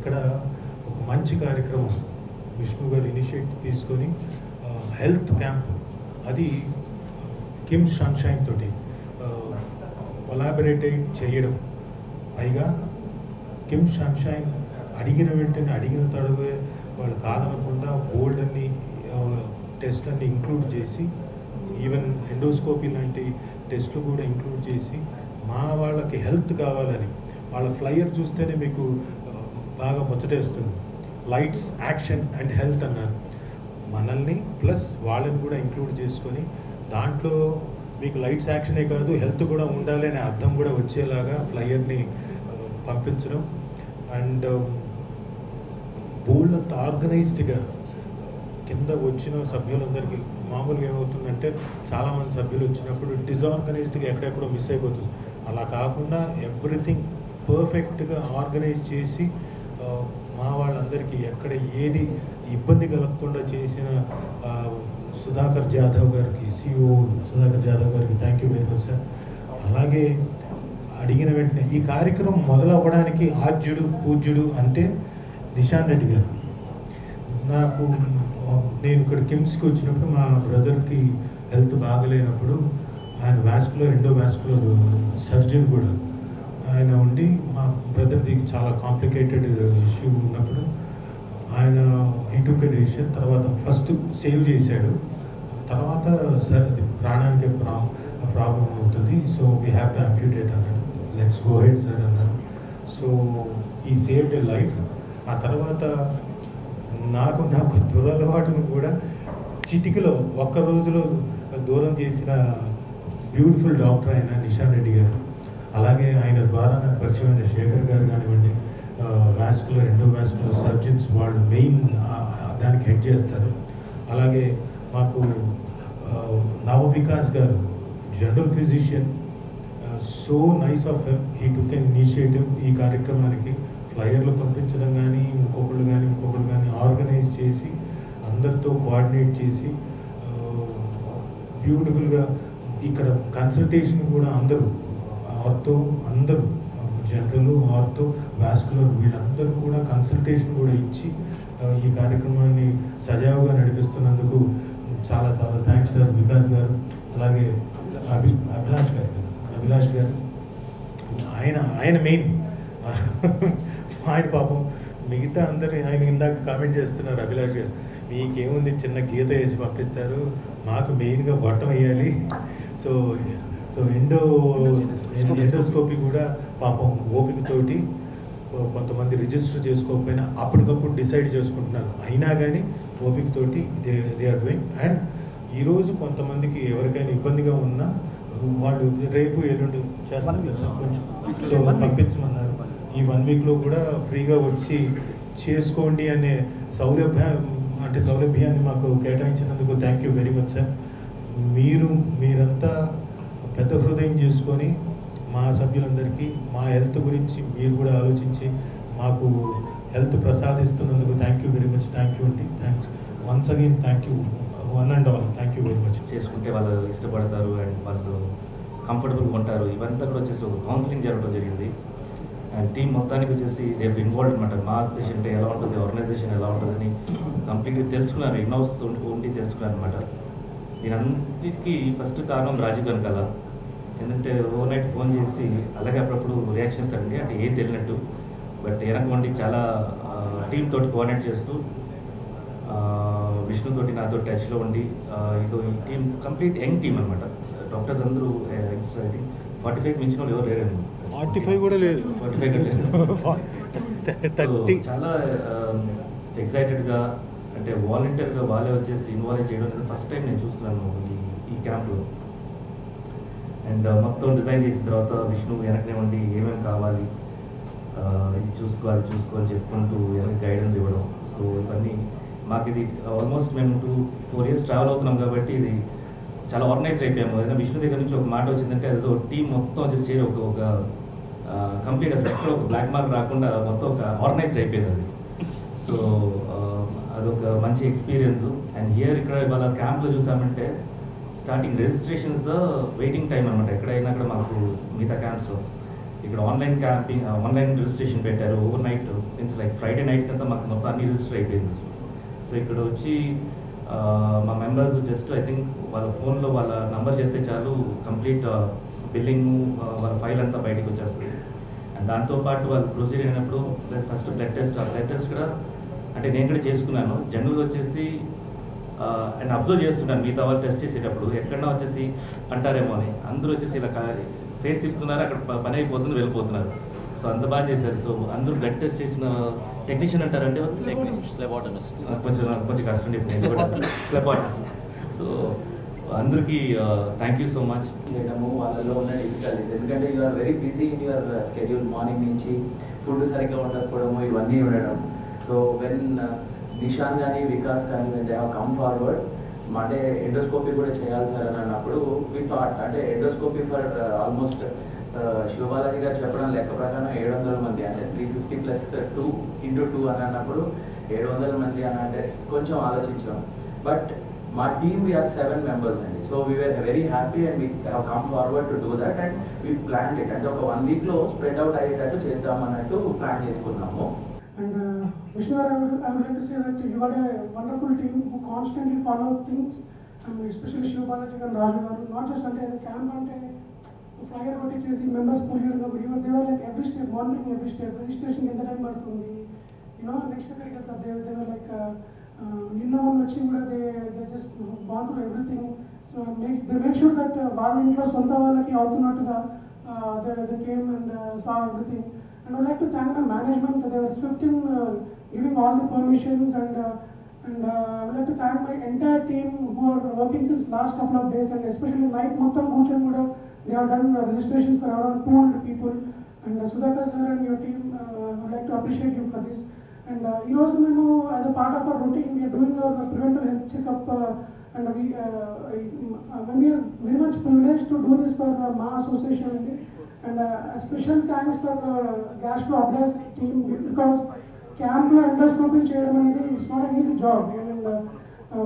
ఇక్కడ ఒక మంచి కార్యక్రమం విష్ణు గారు ఇనిషియేటివ్ తీసుకొని హెల్త్ క్యాంప్, అది కిమ్స్ సన్షైన్ తోటి కొలాబరేట్ చేయడం, పైగా కిమ్స్ సన్షైన్ అడిగిన వెంటనే అడిగిన తడువే వాళ్ళు కాదనకుండా బోల్డ్ అన్ని టెస్ట్లన్నీ ఇంక్లూడ్ చేసి, ఈవెన్ ఎండోస్కోపీ లాంటి టెస్ట్లు కూడా ఇంక్లూడ్ చేసి మా వాళ్ళకి హెల్త్ కావాలని, వాళ్ళ ఫ్లైయర్ చూస్తేనే మీకు బాగా ముచ్చటేస్తుంది. లైట్స్, యాక్షన్ అండ్ హెల్త్ అన్నారు. మనల్ని ప్లస్ వాళ్ళని కూడా ఇంక్లూడ్ చేసుకొని దాంట్లో మీకు లైట్స్ యాక్షనే కాదు హెల్త్ కూడా ఉండాలి అనే అర్థం కూడా వచ్చేలాగా ఫ్లైయర్ని పంపించడం. అండ్ బోల్డ్ అంత ఆర్గనైజ్డ్గా కింద వచ్చిన సభ్యులందరికీ, మామూలుగా ఏమవుతుందంటే చాలామంది సభ్యులు వచ్చినప్పుడు డిజార్గనైజ్డ్గా ఎక్కడెక్కడో మిస్ అయిపోతుంది. అలా కాకుండా ఎవ్రీథింగ్ పర్ఫెక్ట్గా ఆర్గనైజ్ చేసి మా వాళ్ళందరికీ ఎక్కడ ఏది ఇబ్బంది కలగకుండా చేసిన సుధాకర్ జాదవ్ గారికి, సిఇఓ సుధాకర్ జాదవ్ గారికి thank you very much sir. అలాగే అడిగిన వెంటనే ఈ కార్యక్రమం మొదలవ్వడానికి ఆద్యుడు పూజ్యుడు అంటే నిశాన్ రెడ్డి గారు. నాకు నేను ఇక్కడ కిమ్స్కి వచ్చినప్పుడు మా బ్రదర్కి హెల్త్ బాగలేనప్పుడు ఆయన వాస్కులర్, ఎండోవాస్కులర్ సర్జన్ కూడా ఆయన ఉండి, మా బ్రదర్ది చాలా కాంప్లికేటెడ్ ఇష్యూ ఉన్నప్పుడు ఆయన హీ టుక్ ఎ డెసిషన్. తర్వాత ఫస్ట్ సేవ్ చేశాడు, తర్వాత సార్ అది ప్రాణానికి ప్రాబ్లం అవుతుంది, సో వీ హ్యావ్ టు అంప్యూటేట్ అన్నాడు. లెట్స్ గో హెడ్ సార్ అన్నాడు. సో ఈ సేవ్డ్ ఎ లైఫ్. ఆ తర్వాత నాకు దురలవాటును కూడా చిటికలో ఒక్క రోజులో దూరం చేసిన బ్యూటిఫుల్ డాక్టర్ ఆయన నిశాన్ రెడ్డి గారు. అలాగే ఆయన ద్వారా నాకు పరిచయమైన శేఖర్ గారు కానివ్వండి, వాస్కులర్, ఎండోవాస్కులర్ సర్జన్స్, వాళ్ళు మెయిన్ దానికి హెడ్ చేస్తారు. అలాగే మాకు నవవికాస్ గారు general physician, so nice of him, he took an initiative. ఈ కార్యక్రమానికి ఫ్లైయర్లు పంపించడం కానీ ఇంకొకళ్ళు కానీ ఆర్గనైజ్ చేసి అందరితో కోఆర్డినేట్ చేసి బ్యూటిఫుల్గా ఇక్కడ కన్సల్టేషన్ కూడా అందరూ జనరల్, ఆర్థో, వాస్కులర్ వీళ్ళందరూ కూడా కన్సల్టేషన్ కూడా ఇచ్చి ఈ కార్యక్రమాన్ని సజావుగా నడిపిస్తున్నందుకు చాలా చాలా థ్యాంక్స్ సార్. వికాస్ గారు, అలాగే అభిలాష్ గారు ఆయన మెయిన్ ఆయన పాపం మిగతా అందరూ ఆయన ఇందాక కామెంట్ చేస్తున్నారు. అభిలాష్ గారు మీకేముంది చిన్న గీత వేసి పంపిస్తారు, మాకు మెయిన్గా బొట్టం వేయాలి. సో ఎండోస్కోపీ కూడా పాపం ఓపికతోటి కొంతమంది రిజిస్టర్ చేసుకోకపోయినా అప్పటికప్పుడు డిసైడ్ చేసుకుంటున్నారు, అయినా కానీ ఓపికతోటి దే ఆర్ డూయింగ్. అండ్ ఈరోజు కొంతమందికి ఎవరికైనా ఇబ్బందిగా ఉన్నా వాళ్ళు రేపు ఎల్లుండి చేస్తారు కదా సార్, కొంచెం సో పంపించమన్నారు. ఈ 1 వీక్లో కూడా ఫ్రీగా వచ్చి చేసుకోండి అనే సౌలభ్యాన్ని మాకు కేటాయించినందుకు thank you very much sir. మీరంతా పెద్ద హృదయం చేసుకొని మా సభ్యులందరికీ మా హెల్త్ గురించి మీరు కూడా ఆలోచించి మాకు హెల్త్ ప్రసాదిస్తున్నందుకు thank you very much. Thank you అండి. Thanks once again. Thank you one and all. Thank you very much. చేసుకుంటే వాళ్ళు ఇష్టపడతారు అండ్ వాళ్ళు కంఫర్టబుల్గా ఉంటారు. ఇవంతా కూడా వచ్చేసి ఒక కౌన్సిలింగ్ జరగడం జరిగింది. అండ్ టీం మొత్తానికి వచ్చేసి రేపు ఇన్వాల్వ్ అనమాట. మా సెషన్ అంటే ఎలా ఉంటుంది, ఆర్గనైజేషన్ ఎలా ఉంటుందని కంప్లీట్గా తెలుసుకున్నారు. ఇన్హౌస్ ఉండి తెలుసుకున్నారు అనమాట. దీనంతటికీ ఫస్ట్ కారణం రాజీవ్ వెనకాల. ఎందుకంటే ఓవర్ నైట్ ఫోన్ చేసి అలాగే అప్పుడప్పుడు రియాక్షన్ ఇస్తాడండి, అంటే ఏం తెలియనట్టు. బట్ వెనక ఉండి చాలా టీమ్ తోటి కోఆర్డినేట్ చేస్తూ విష్ణుతోటి నాతో టచ్లో ఉండి ఇదో ఈ టీం కంప్లీట్ యంగ్ టీమ్ అనమాట. డాక్టర్స్ అందరూ 45 మించిన వాళ్ళు ఎవరు లేరండి. 45 కూడా లేదు. 45 కూడా లేదు. చాలా ఎక్సైటెడ్గా అంటే వాలంటీర్గా వాళ్ళే వచ్చేసి ఇన్వాల్వ్ చేయడం అనేది ఫస్ట్ టైం నేను చూస్తున్నాను ఈ క్యాంప్లో. అండ్ మొత్తం డిజైన్ చేసిన తర్వాత విష్ణు వెనకనే ఉండి ఏమేమి కావాలి, ఇది చూసుకోవాలి అని చెప్పుకుంటూ వెనక్కి గైడెన్స్ ఇవ్వడం. సో ఇవన్నీ మాకు ఇది ఆల్మోస్ట్ మేము 2-4 years ట్రావెల్ అవుతున్నాం కాబట్టి ఇది చాలా ఆర్గనైజ్ అయిపోయాము. ఏదైనా విష్ణు దగ్గర నుంచి ఒక మాట వచ్చిందంటే అదో టీం మొత్తం వచ్చేసి చేరి ఒక కంప్లీట్ అసలు ఒక బ్లాక్ మార్క్ రాకుండా మొత్తం ఒక ఆర్గనైజ్డ్ అయిపోయింది అది. సో అదొక మంచి ఎక్స్పీరియన్స్. అండ్ హియర్ ఇక్కడ వాళ్ళ క్యాంప్లో చూసామంటే స్టార్టింగ్ రిజిస్ట్రేషన్స్ వెయిటింగ్ టైం అనమాట. ఎక్కడైనా కూడా మాకు మిగతా క్యాంప్స్లో ఇక్కడ ఆన్లైన్ రిజిస్ట్రేషన్ పెట్టారు. Over night means like Friday night అంతా మాకు మొత్తం అన్ని రిజిస్టర్ అయిపోయింది. సో ఇక్కడ వచ్చి మా మెంబర్స్ జస్ట్ ఐ థింక్ వాళ్ళ ఫోన్లో వాళ్ళ నంబర్ చేస్తే చాలు కంప్లీట్ బిల్లింగ్ వాళ్ళ ఫైల్ అంతా బయటకు వచ్చేస్తుంది. అండ్ దాంతోపాటు వాళ్ళు ప్రొసీడ్ అయినప్పుడు ఫస్ట్ బ్లడ్ టెస్ట్ కూడా అంటే నేను కూడా చేసుకున్నాను. జనరల్గా వచ్చేసి అండ్ అబ్జర్వ్ చేస్తున్నాను మిగతా వాళ్ళు టెస్ట్ చేసేటప్పుడు ఎక్కడన్నా వచ్చేసి అంటారేమో అని, అందరూ వచ్చేసి ఇలా ఫేస్ తిప్పుతున్నారు, అక్కడ పని అయిపోతుంది వెళ్ళిపోతున్నారు. సో అంత బాగా చేశారు. సో అందరూ బ్లడ్ టెస్ట్ చేసిన టెక్నీషియన్ అంటారంటే కొంచెం కష్టం ఫ్లెబాటమిస్ట్. సో అందరికీ థ్యాంక్ యూ సో మచ్. చేయడము వాళ్ళలో ఉన్న డిఫికల్టీస్, ఎందుకంటే you are very busy in your schedule, morning నుంచి ఫుడ్ సరిగ్గా ఉండకపోవడము ఇవన్నీ ఉండడం. సో వెన్ నిషాన్ కానీ వికాస్ కానీ when they have come forward అంటే ఎండోస్కోపీ కూడా చేయాలి సార్ అని అన్నప్పుడు వి థాట్ అంటే ఎండోస్కోపీ ఫర్ ఆల్మోస్ట్ శివబాలాజీ గారు చెప్పడం లెక్క ప్రకారం 700 మంది అంటే 350 ప్లస్ 2 × 2 అని అన్నప్పుడు 700 మంది అని అంటే కొంచెం ఆలోచించాం. బట్ మా టీమ్ వీఆర్ 7 members అండి. So we are very happy and we have come forward to do that and we plan it. అంటే ఒక 1 weekలో స్ప్రెడ్ అవుట్ అయ్యేటట్టు చేద్దాం అన్నట్టు ప్లాన్ చేసుకున్నాము. And Vishnu, I would like to say that you are a wonderful team who constantly follow things, and especially Shiva Balaji and Raju garu, not just ante camp ante flyer kotti chesi members pull cheyadunnappudu you they were like every step monitoring every step, registration ఎంత time పడుతుంది, next ఎక్కడికి వెళ్తారు, they were like నిన్న మొన్న వచ్చి కూడా they just gone through everything. So they make sure that వాళ్ళ ఇంట్లో సొంత వాళ్ళకి అవుతున్నట్టుగా they came and saw everything. And I would like to thank the management. They were swift in giving all the permissions, and I would like to thank my entire team who are working since last couple of days, and especially night Muttam Guchan Muda. They have done registrations for around 200 people. And Sudhakar sir and your team, I would like to appreciate you for this. And also Memo, as a part of our routine, we are doing our preventive health checkup, and we are very much privileged to do this for Ma Association. And a special thanks for Gastro Ablas team, because camp lo endoscopy cheyadam anedi it's not an easy job. And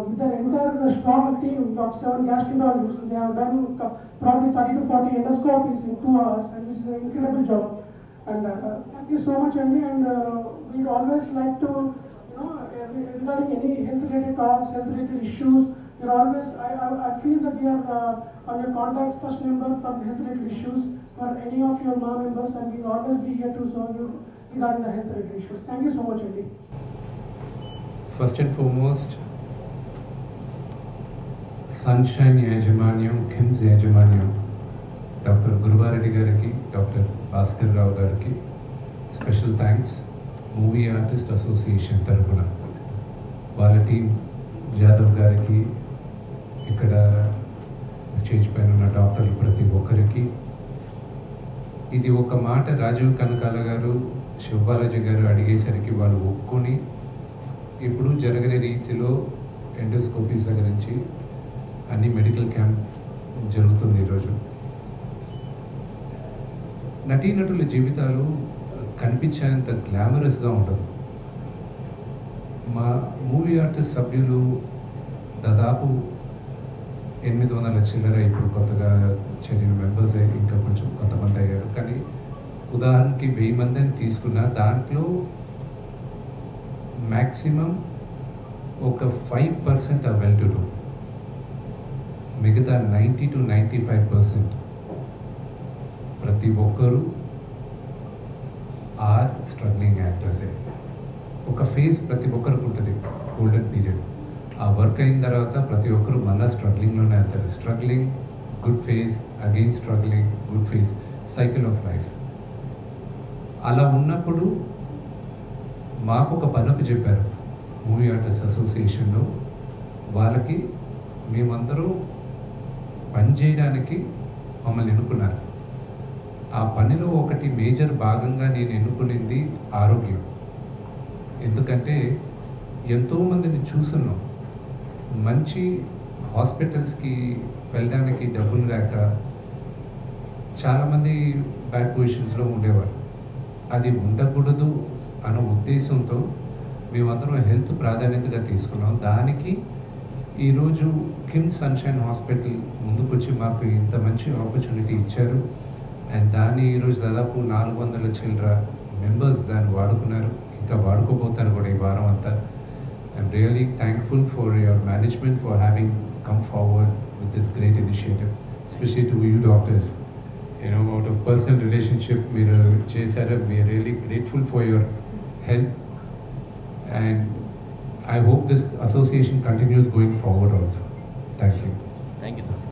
with the entire strong team of 7 gastroenterologists, they have done probably 30 to 40 endoscopies in 2 hours, and this is an incredible job. And thank you so much, Andy. And we'd always like to, regarding any health related talks, health related issues, we're always, I feel that we are on your contacts first number for health related issues for any of your Ma members, and we will always be here to serve you regarding the health related issues. Thank you so much, Andy. First and foremost, Sunshine Yajamanyam, KIMS Yajamanyam, Dr. Guruvareddy Gariki, Dr. Bhaskar Rao Gariki, special thanks, Movie Artist Association Tarapuna, Wala team, Jadhav Gariki, ikkada stage paina ఉన్న డాక్టర్లు ప్రతి ఒక్కరికి. ఇది ఒక మాట రాజీవ్ కనకాల గారు, శివబాలాజీ గారు అడిగేసరికి వాళ్ళు ఒప్పుకొని ఇప్పుడు జరగని రీతిలో ఎండోస్కోపీస్ దగ్గర నుంచి అన్ని మెడికల్ క్యాంప్ జరుగుతుంది ఈరోజు. నటీనటుల జీవితాలు కనిపించేంత గ్లామరస్గా ఉండదు. మా మూవీ ఆర్టిస్ట్ సభ్యులు దాదాపు 800 చిల్లర ఇప్పుడు కొత్తగా చేరిన మెంబర్స్ ఇంకా కొంచెం కొంతమంది అయ్యారు. కానీ ఉదాహరణకి 1000 మందిని తీసుకున్న దాంట్లో మ్యాక్సిమం ఒక 5% ఆ వెల్ టు డూ, మిగతా 90 to 95% ప్రతి ఒక్కరు ఆర్ స్ట్రగ్లింగ్ యాక్టర్సే. ఒక ఫేజ్ ప్రతి ఒక్కరికి ఉంటుంది, గోల్డెన్ పీరియడ్. ఆ వర్క్ అయిన తర్వాత ప్రతి ఒక్కరు మళ్ళీ స్ట్రగ్లింగ్లోనే వెళ్తారు. Struggling, good phase, again struggling, good phase, cycle of life. అలా ఉన్నప్పుడు మాకు ఒక పనుకు చెప్పారు మూవీ ఆర్టిస్ట్ అసోసియేషన్లో. వాళ్ళకి మేమందరూ పని చేయడానికి మమ్మల్ని ఎన్నుకున్నారు. ఆ పనిలో ఒకటి మేజర్ భాగంగా నేను ఎన్నుకునింది ఆరోగ్యం. ఎందుకంటే ఎంతోమందిని చూస్తున్నాం, మంచి హాస్పిటల్స్కి వెళ్ళడానికి డబ్బులు లేక చాలామంది బ్యాడ్ పొజిషన్స్లో ఉండేవారు. అది ఉండకూడదు అనే ఉద్దేశంతో మేమందరం హెల్త్ ప్రాధాన్యతగా తీసుకున్నాం. దానికి ఈరోజు కిమ్స్ సన్షైన్ హాస్పిటల్ ముందుకొచ్చి మాకు ఇంత మంచి ఆపర్చునిటీ ఇచ్చారు. అండ్ దాన్ని ఈరోజు దాదాపు 400 చిల్లర మెంబర్స్ దాన్ని వాడుకున్నారు, ఇంకా వాడుకోబోతారు కూడా ఈ వారం అంతా. I'm really thankful for your management for having come forward with this great initiative, especially to you doctors. Out of personal relationship మీరు చేశారు. We are really grateful for your help and I hope this association continues going forward also. Thank you.